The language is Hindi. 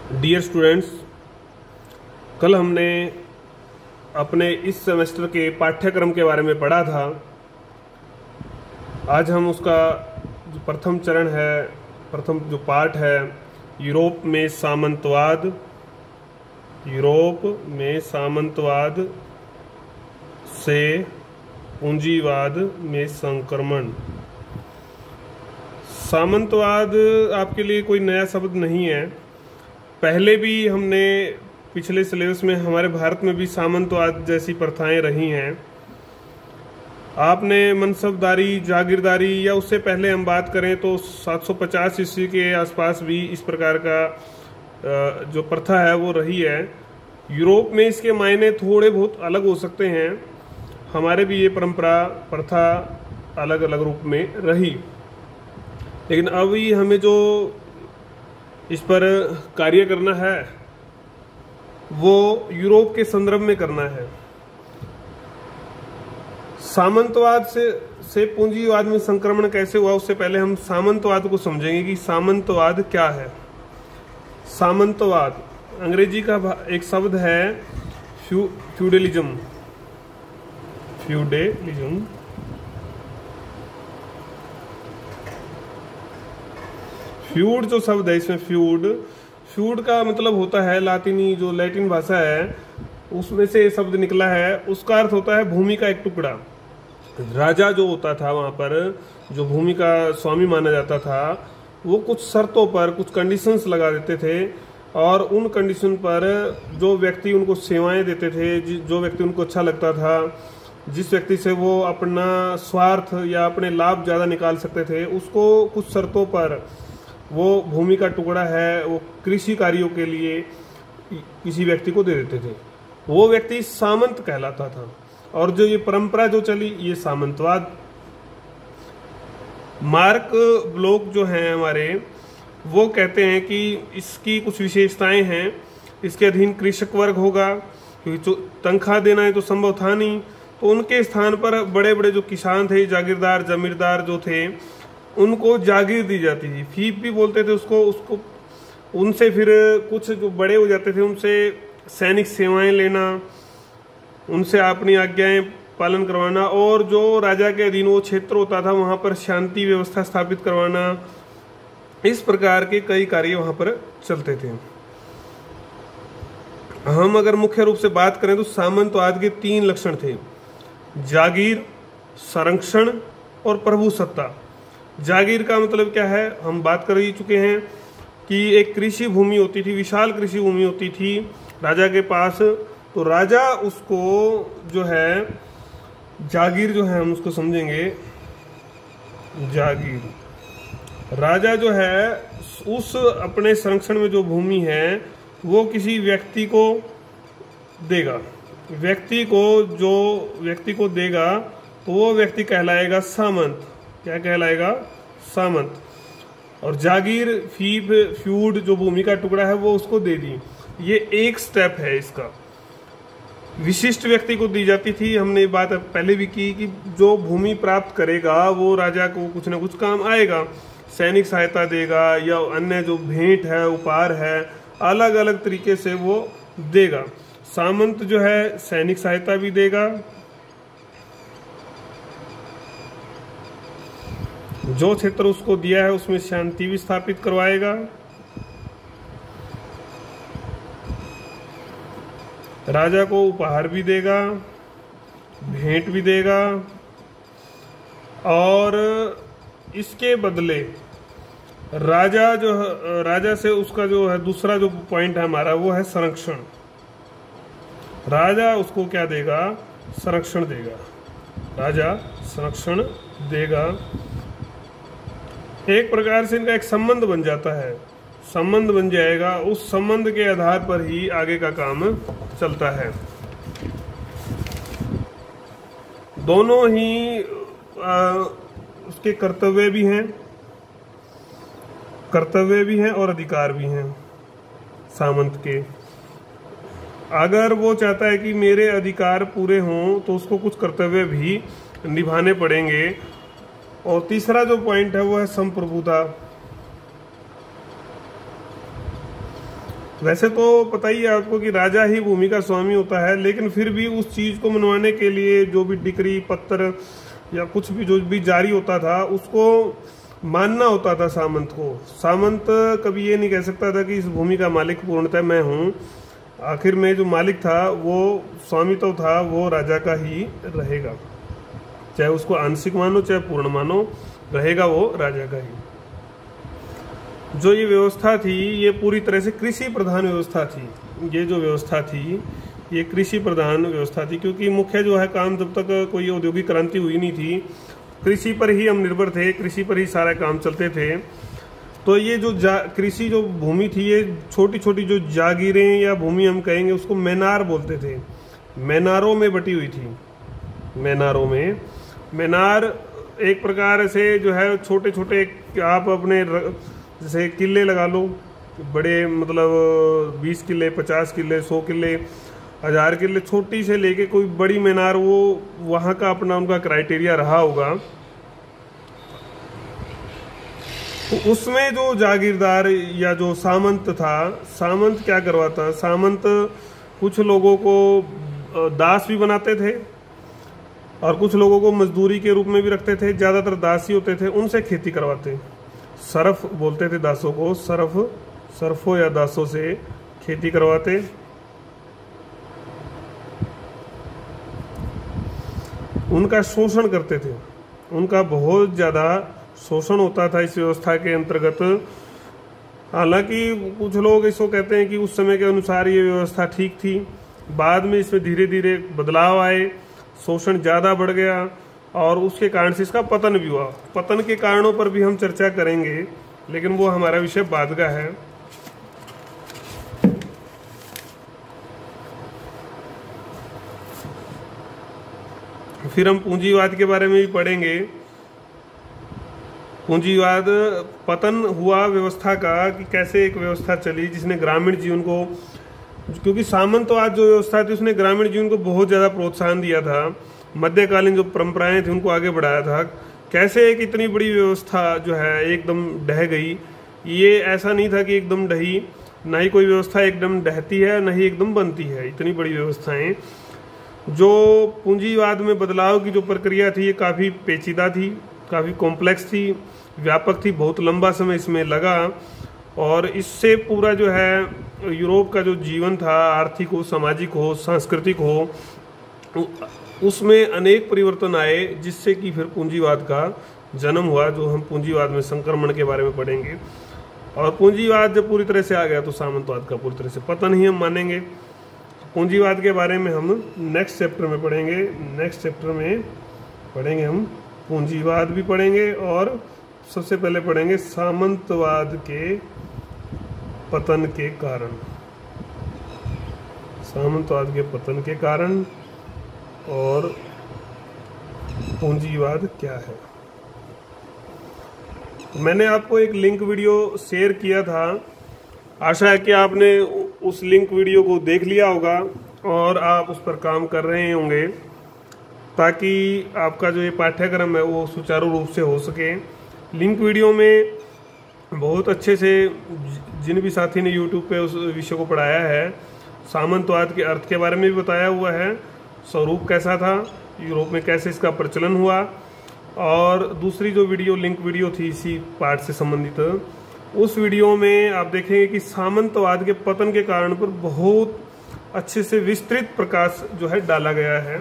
डियर स्टूडेंट्स, कल हमने अपने इस सेमेस्टर के पाठ्यक्रम के बारे में पढ़ा था। आज हम उसका जो प्रथम चरण है, प्रथम जो पार्ट है, यूरोप में सामंतवाद से पूंजीवाद में संक्रमण। सामंतवाद आपके लिए कोई नया शब्द नहीं है। पहले भी हमने पिछले सिलेबस में हमारे भारत में भी सामंतवाद जैसी प्रथाएं रही हैं। आपने मनसबदारी, जागीरदारी, या उससे पहले हम बात करें तो 750 ईस्वी के आसपास भी इस प्रकार का जो प्रथा है वो रही है। यूरोप में इसके मायने थोड़े बहुत अलग हो सकते हैं। हमारे भी ये परंपरा, प्रथा अलग अलग रूप में रही, लेकिन अभी हमें जो इस पर कार्य करना है वो यूरोप के संदर्भ में करना है। सामंतवाद से पूंजीवाद में संक्रमण कैसे हुआ, उससे पहले हम सामंतवाद को समझेंगे कि सामंतवाद क्या है। सामंतवाद अंग्रेजी का एक शब्द है फ्यूडलिज्म। फ्यूड जो शब्द है, इसमें फ्यूड का मतलब होता है, लातिनी जो लैटिन भाषा है उसमें से ये शब्द निकला है। उसका अर्थ होता है भूमि का एक टुकड़ा। राजा जो होता था, वहां पर जो भूमि का स्वामी माना जाता था, वो कुछ शर्तों पर कुछ कंडीशंस लगा देते थे, और उन कंडीशन पर जो व्यक्ति उनको सेवाएं देते थे, जो व्यक्ति उनको अच्छा लगता था, जिस व्यक्ति से वो अपना स्वार्थ या अपने लाभ ज्यादा निकाल सकते थे, उसको कुछ शर्तों पर वो भूमि का टुकड़ा है वो कृषि कार्यों के लिए किसी व्यक्ति को दे देते थे। वो व्यक्ति सामंत कहलाता था। और जो ये परंपरा जो चली, ये सामंतवाद। मार्क ब्लॉक जो हैं हमारे, वो कहते हैं कि इसकी कुछ विशेषताएं हैं। इसके अधीन कृषक वर्ग होगा, क्योंकि जो तनख्वाह देना है तो संभव था नहीं, तो उनके स्थान पर बड़े बड़े जो किसान थे, जागीरदार, जमींदार जो थे, उनको जागीर दी जाती थी। फीप भी बोलते थे उसको। उनसे फिर कुछ जो बड़े हो जाते थे उनसे सैनिक सेवाएं लेना, उनसे अपनी आज्ञाएं पालन करवाना, और जो राजा के अधीन वो क्षेत्र होता था वहां पर शांति व्यवस्था स्थापित करवाना। इस प्रकार के कई कार्य वहां पर चलते थे। हम अगर मुख्य रूप से बात करें तो सामंतवाद के 3 लक्षण थे: जागीर, संरक्षण और प्रभुसत्ता। जागीर का मतलब क्या है, हम बात कर ही चुके हैं कि एक कृषि भूमि होती थी, विशाल कृषि भूमि होती थी राजा के पास। तो राजा उसको जो है जागीर जो है हम उसको समझेंगे जागीर। राजा जो है उस अपने संरक्षण में जो भूमि है वो किसी व्यक्ति को देगा। व्यक्ति को देगा तो वो व्यक्ति कहलाएगा सामंत। क्या कहलाएगा? सामंत। और जागीर, फीप, फ्यूड जो भूमि का टुकड़ा है वो उसको दे दी। ये एक स्टेप है इसका। विशिष्ट व्यक्ति को दी जाती थी। हमने ये बात पहले भी की कि जो भूमि प्राप्त करेगा वो राजा को कुछ ना कुछ काम आएगा, सैनिक सहायता देगा या अन्य जो भेंट है, उपहार है, अलग अलग तरीके से वो देगा। सामंत जो है सैनिक सहायता भी देगा, जो क्षेत्र उसको दिया है उसमें शांति भी स्थापित करवाएगा, राजा को उपहार भी देगा, भेंट भी देगा, और इसके बदले राजा से उसका जो है दूसरा जो पॉइंट है हमारा वो है संरक्षण। राजा उसको क्या देगा? संरक्षण देगा। राजा संरक्षण देगा। एक प्रकार से इनका एक संबंध बन जाता है, संबंध बन जाएगा। उस संबंध के आधार पर ही आगे का काम चलता है। दोनों ही उसके कर्तव्य भी हैं और अधिकार भी हैं सामंत के। अगर वो चाहता है कि मेरे अधिकार पूरे हों तो उसको कुछ कर्तव्य भी निभाने पड़ेंगे। और तीसरा जो पॉइंट है वो है संप्रभुता। वैसे तो पता ही है आपको कि राजा ही भूमि का स्वामी होता है, लेकिन फिर भी उस चीज को मनवाने के लिए जो भी डिक्री पत्र या कुछ भी जो भी जारी होता था उसको मानना होता था सामंत को। सामंत कभी ये नहीं कह सकता था कि इस भूमि का मालिक पूर्णतः मैं हूँ। आखिर में जो मालिक था वो स्वामी तो था, वो राजा का ही रहेगा, चाहे उसको आंशिक मानो चाहे पूर्ण मानो, रहेगा वो राजा का ही। जो ये व्यवस्था थी ये पूरी तरह से कृषि प्रधान व्यवस्था थी। ये जो व्यवस्था थी ये कृषि प्रधान व्यवस्था थी, क्योंकि मुख्य जो है काम जब तक कोई औद्योगिक क्रांति हुई नहीं थी, कृषि पर ही हम निर्भर थे, कृषि पर ही सारा काम चलते थे। तो ये जो कृषि जो भूमि थी ये छोटी छोटी जो जागीरें या भूमि हम कहेंगे उसको मैनार बोलते थे, मैनारों में बटी हुई थी। मैनारों में, मैनार एक प्रकार से जो है छोटे छोटे, आप अपने जैसे किले लगा लो, बड़े मतलब 20 किले 50 किले 100 किले 1000 किले, छोटी से लेके कोई बड़ी मीनार, वो वहाँ का अपना उनका क्राइटेरिया रहा होगा। तो उसमें जो जागीरदार या जो सामंत था, सामंत क्या करवाता, सामंत कुछ लोगों को दास भी बनाते थे और कुछ लोगों को मजदूरी के रूप में भी रखते थे। ज़्यादातर दासी होते थे, उनसे खेती करवाते। सरफ बोलते थे दासों को, सरफों या दासों से खेती करवाते। उनका शोषण करते थे, उनका बहुत ज़्यादा शोषण होता था इस व्यवस्था के अंतर्गत। हालांकि कुछ लोग इसको कहते हैं कि उस समय के अनुसार ये व्यवस्था ठीक थी, बाद में इसमें धीरे धीरे बदलाव आए, शोषण ज़्यादा बढ़ गया और उसके कारण से इसका पतन भी हुआ। पतन के कारणों पर भी हम चर्चा करेंगे, लेकिन वो हमारा विषय बाद का है। फिर हम पूंजीवाद के बारे में भी पढ़ेंगे। पूंजीवाद, पतन हुआ व्यवस्था का, कि कैसे एक व्यवस्था चली जिसने ग्रामीण जीवन को, क्योंकि सामंतवाद जो व्यवस्था थी उसने ग्रामीण जीवन को बहुत ज़्यादा प्रोत्साहन दिया था, मध्यकालीन जो परंपराएं थी उनको आगे बढ़ाया था। कैसे एक इतनी बड़ी व्यवस्था जो है एकदम ढह गई, ये ऐसा नहीं था कि एकदम ढही, ना ही कोई व्यवस्था एकदम ढहती है ना ही एकदम बनती है। इतनी बड़ी व्यवस्थाएं, जो पूंजीवाद में बदलाव की जो प्रक्रिया थी ये काफ़ी पेचीदा थी, काफ़ी कॉम्प्लेक्स थी, व्यापक थी, बहुत लंबा समय इसमें लगा। और इससे पूरा जो है यूरोप का जो जीवन था, आर्थिक हो, सामाजिक हो, सांस्कृतिक हो, उसमें अनेक परिवर्तन आए, जिससे कि फिर पूंजीवाद का जन्म हुआ, जो हम पूंजीवाद में संक्रमण के बारे में पढ़ेंगे। और पूंजीवाद जब पूरी तरह से आ गया तो सामंतवाद का पूरी तरह से पतन ही हम मानेंगे। पूंजीवाद के बारे में हम नेक्स्ट चैप्टर में पढ़ेंगे। नेक्स्ट चैप्टर में पढ़ेंगे हम पूंजीवाद भी पढ़ेंगे, और सबसे पहले पढ़ेंगे सामंतवाद के पतन के कारण, सामंतवाद के पतन के कारण और पूंजीवाद क्या है। मैंने आपको एक लिंक वीडियो शेयर किया था, आशा है कि आपने उस लिंक वीडियो को देख लिया होगा और आप उस पर काम कर रहे होंगे, ताकि आपका जो ये पाठ्यक्रम है वो सुचारू रूप से हो सके। लिंक वीडियो में बहुत अच्छे से जिन भी साथी ने YouTube पे उस विषय को पढ़ाया है, सामंतवाद के अर्थ के बारे में भी बताया हुआ है, स्वरूप कैसा था, यूरोप में कैसे इसका प्रचलन हुआ। और दूसरी जो वीडियो लिंक वीडियो थी इसी पाठ से संबंधित, उस वीडियो में आप देखेंगे कि सामंतवाद के पतन के कारण पर बहुत अच्छे से विस्तृत प्रकाश जो है डाला गया है।